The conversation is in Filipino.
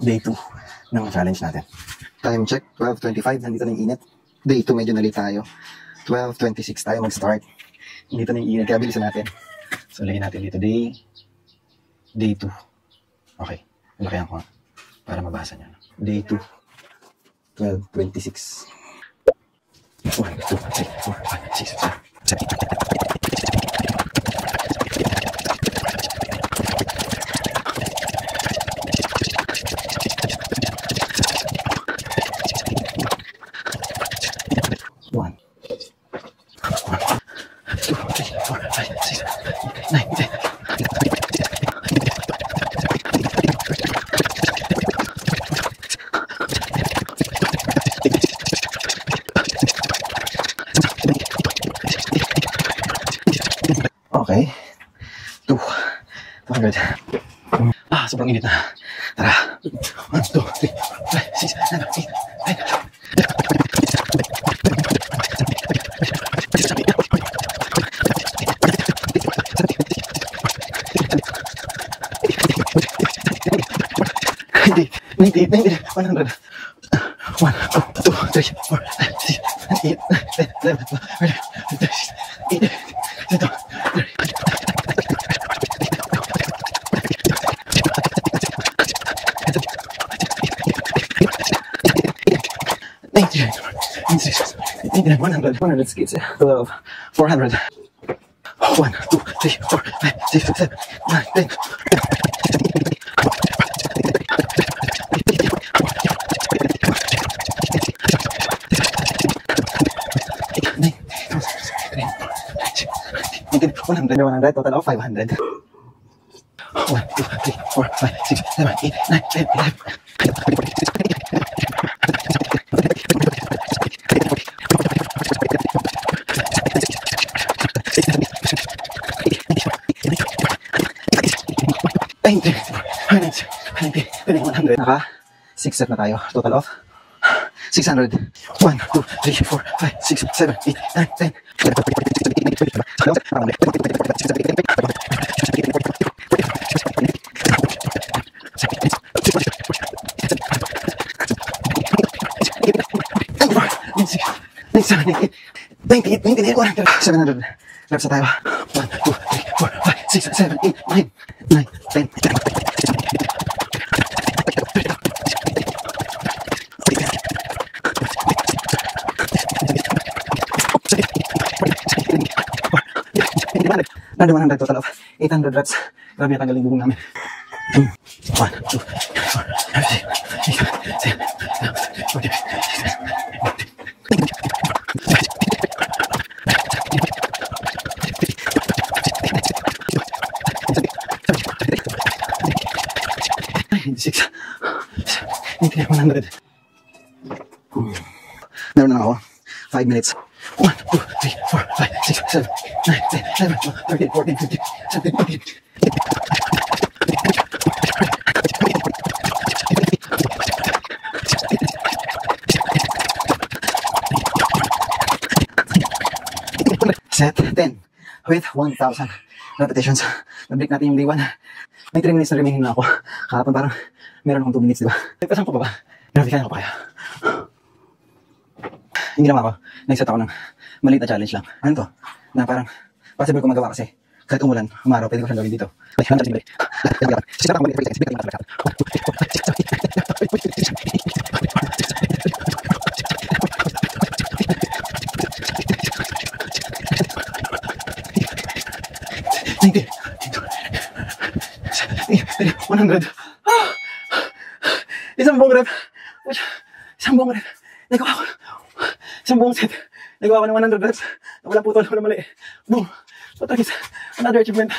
Day 2 ng challenge natin. Time check, 12:25. Nandito na yung init. Day 2, medyo na late tayo. 12:26 tayo mag-start. Nandito na yung init, kaya bilisan natin. So, lagyan natin dito. Day 2. Okay. Lakayan ko nga. Para mabasa nyo. Day 2. 12:26. 1, 2, 3, 4, 5, 6, 7. Okay. 200. Sobrang init na. Tara. 1, 2, 3, 4, 5, 6, 7, 8, 98, 100. 1, 2, 3, 4, 5, 6, 7, 8, 9, 10, 11, 12, 13, 14, 100 skids. 12, 400. 1, 2, 3, 4, 5, 6, 7, 9, 10. 100, total of 500. 1, 2, 3, 4, 5, 6, 7, 8, 9, 10, 11. 100. Naka 6 set na tayo. Total of 600. 1, 2, 3, 4, 5, 6, 7, 8, 9, 10. 700 reps na tayo. 1, 2, 3, 4, 5, 6, 7, 8, 9, 10. 100 total of 800 reps. Grabe yung tanggal yung bubong namin. 1, 2, 4, 5, 6, 7, 8, 100. Meron na ako 5 minutes. 1, 2, 3, 4, 5, 6, 7, 9, 10, 11, 12, 13, 14, 15, 17, 18. 10 with 1,000 repetitions. Na-break natin yung day 1. May 3 minutes na remaining na ako. Kahapon parang meron akong 2 minutes, diba? Nagpasan ko pa ba? Grabe, kaya ko kaya. Hindi naman ako. Nag-set ako ng maliit na challenge lang. Ano to? Na parang possible ko magawa kasi kahit umulan, umaraw, pwede ko siyang gawin dito. Isang buong rep. Isang buong rep. Nagawa ko. Isang buong set. Nagawa ko ng 100 reps. Walang putol, walang mali. Boom. So, another achievement.